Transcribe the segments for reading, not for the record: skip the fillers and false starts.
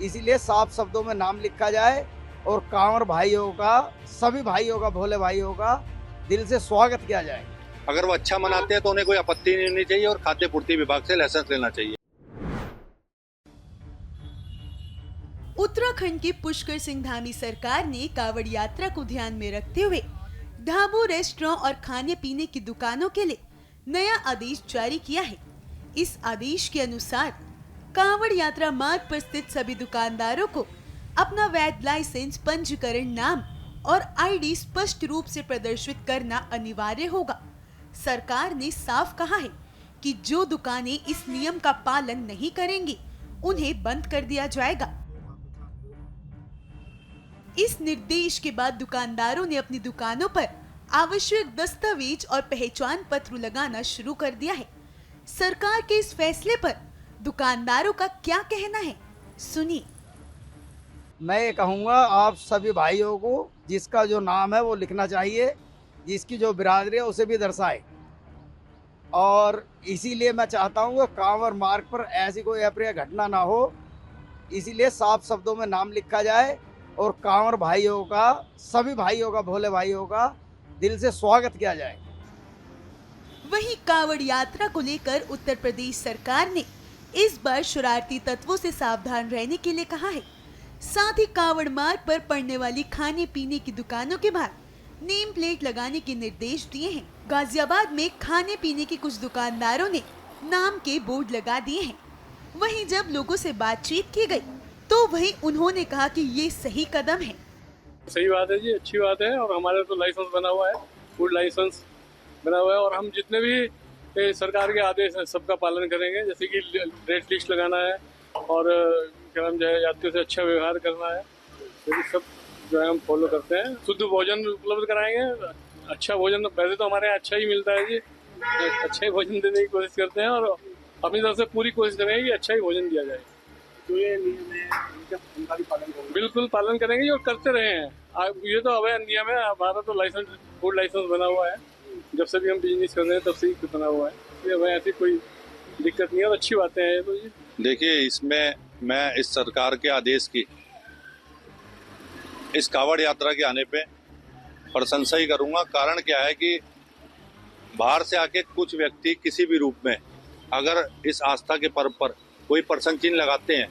इसीलिए साफ शब्दों में नाम लिखा जाए और कांवर भाइयों का, सभी भाइयों का, भोले भाइयों का दिल से स्वागत किया जाए। अगर वो अच्छा मनाते हैं तो उन्हें कोई आपत्ति नहीं होनी चाहिए और खाद्य पूर्ति विभाग से लाइसेंस लेना चाहिए। उत्तराखंड की पुष्कर सिंह धामी सरकार ने कावड़ यात्रा को ध्यान में रखते हुए ढाबों, रेस्टोरेंट और खाने पीने की दुकानों के लिए नया आदेश जारी किया है। इस आदेश के अनुसार कावड़ यात्रा मार्ग पर स्थित सभी दुकानदारों को अपना वैध लाइसेंस, पंजीकरण, नाम और आईडी स्पष्ट रूप से प्रदर्शित करना अनिवार्य होगा। सरकार ने साफ कहा है कि जो दुकानें इस नियम का पालन नहीं करेंगी, उन्हें बंद कर दिया जाएगा। इस निर्देश के बाद दुकानदारों ने अपनी दुकानों पर आवश्यक दस्तावेज और पहचान पत्र लगाना शुरू कर दिया है। सरकार के इस फैसले पर दुकानदारों का क्या कहना है, सुनिए। मैं ये कहूँगा आप सभी भाइयों को जिसका जो नाम है वो लिखना चाहिए, जिसकी जो बिरादरी है उसे भी दर्शाए। और इसीलिए मैं चाहता हूँ कि कांवर मार्ग पर ऐसी कोई अप्रिय घटना ना हो, इसीलिए साफ शब्दों में नाम लिखा जाए और कांवर भाइयों का, सभी भाइयों का, भोले भाइयों का दिल से स्वागत किया जाए। वहीं कावड़ यात्रा को लेकर उत्तर प्रदेश सरकार ने इस बार शरारती तत्वों से सावधान रहने के लिए कहा है। साथ ही कावड़ मार्ग पर पड़ने वाली खाने पीने की दुकानों के बाहर नेम प्लेट लगाने के निर्देश दिए हैं। गाजियाबाद में खाने पीने के कुछ दुकानदारों ने नाम के बोर्ड लगा दिए हैं। वहीं जब लोगों से बातचीत की गई तो वहीं उन्होंने कहा कि ये सही कदम है। सही बात है जी, अच्छी बात है। और हमारा तो लाइसेंस बना हुआ है, फूड लाइसेंस बना हुआ है, और हम जितने भी सरकार के आदेश हैं सबका पालन करेंगे। जैसे कि रेट लिस्ट लगाना है और क्या नाम जो है यात्रियों से अच्छा व्यवहार करना है, ये सब जो है हम फॉलो करते हैं। शुद्ध भोजन उपलब्ध कराएंगे। अच्छा भोजन वैसे तो हमारे यहाँ अच्छा ही मिलता है जी, अच्छा ही भोजन देने की कोशिश करते हैं और अपनी तरफ से पूरी कोशिश करेंगे कि अच्छा ही भोजन दिया जाए। तो ये नियम है, इनका जानकारी पालन करेंगे। बिल्कुल पालन करेंगे और करते रहे हैं। ये तो अवैध नियम है। हमारा तो लाइसेंस, फूड लाइसेंस बना हुआ है, जब से भी हम बिजनेस कर रहे हैं तब से ही बना हुआ है। ये हमें ऐसी कोई दिक्कत नहीं है और अच्छी बातें हैं। तो ये देखिए, इसमें मैं इस सरकार के आदेश की, इस कावड़ यात्रा के आने पे प्रशंसा ही करूंगा। कारण क्या है कि बाहर से आके कुछ व्यक्ति किसी भी रूप में अगर इस आस्था के पर्व पर कोई प्रसंग चिन्ह लगाते हैं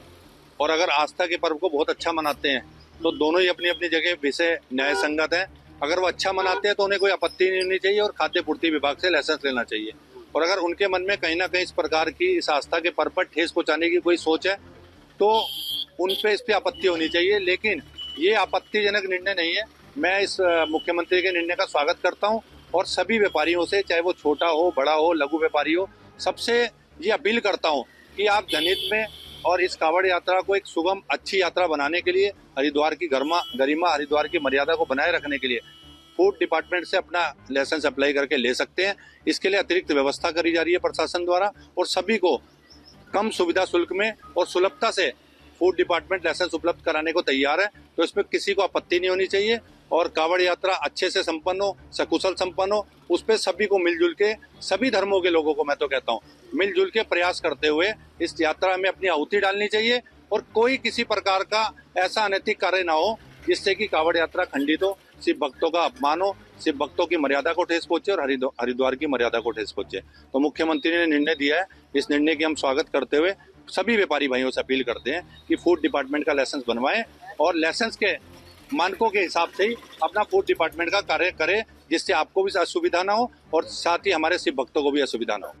और अगर आस्था के पर्व को बहुत अच्छा मनाते हैं तो दोनों ही अपनी अपनी जगह विषय न्याय संगत है। अगर वो अच्छा मनाते हैं तो उन्हें कोई आपत्ति नहीं होनी चाहिए और खाद्य पूर्ति विभाग से लाइसेंस लेना चाहिए। और अगर उनके मन में कहीं ना कहीं इस प्रकार की, इस आस्था के पर्व पर ठेस पहुंचाने की कोई सोच है तो उन पे इस पे आपत्ति होनी चाहिए। लेकिन ये आपत्तिजनक निर्णय नहीं है। मैं इस मुख्यमंत्री के निर्णय का स्वागत करता हूँ और सभी व्यापारियों से, चाहे वो छोटा हो, बड़ा हो, लघु व्यापारी हो, सबसे ये अपील करता हूँ कि आप जनहित में और इस कावड़ यात्रा को एक सुगम, अच्छी यात्रा बनाने के लिए, हरिद्वार की गरिमा, हरिद्वार की मर्यादा को बनाए रखने के लिए फूड डिपार्टमेंट से अपना लाइसेंस अप्लाई करके ले सकते हैं। इसके लिए अतिरिक्त व्यवस्था करी जा रही है प्रशासन द्वारा और सभी को कम सुविधा शुल्क में और सुलभता से फूड डिपार्टमेंट लाइसेंस उपलब्ध कराने को तैयार है। तो इसमें किसी को आपत्ति नहीं होनी चाहिए और कावड़ यात्रा अच्छे से संपन्न हो, सकुशल संपन्न हो, उस पर सभी को मिलजुल के, सभी धर्मों के लोगों को मैं तो कहता हूँ, मिलजुल के प्रयास करते हुए इस यात्रा में अपनी आहुति डालनी चाहिए और कोई किसी प्रकार का ऐसा अनैतिक कार्य ना हो जिससे कि कावड़ यात्रा खंडित हो, शिव भक्तों का अपमान हो, शिव भक्तों की मर्यादा को ठेस पहुंचे और हरिद्वार की मर्यादा को ठेस पहुंचे। तो मुख्यमंत्री ने निर्णय दिया है, इस निर्णय की हम स्वागत करते हुए सभी व्यापारी भाइयों से अपील करते हैं कि फूड डिपार्टमेंट का लाइसेंस बनवाएं और लाइसेंस के मानकों के हिसाब से ही अपना फूड डिपार्टमेंट का कार्य करें, जिससे आपको भी असुविधा ना हो और साथ ही हमारे शिव भक्तों को भी असुविधा ना हो।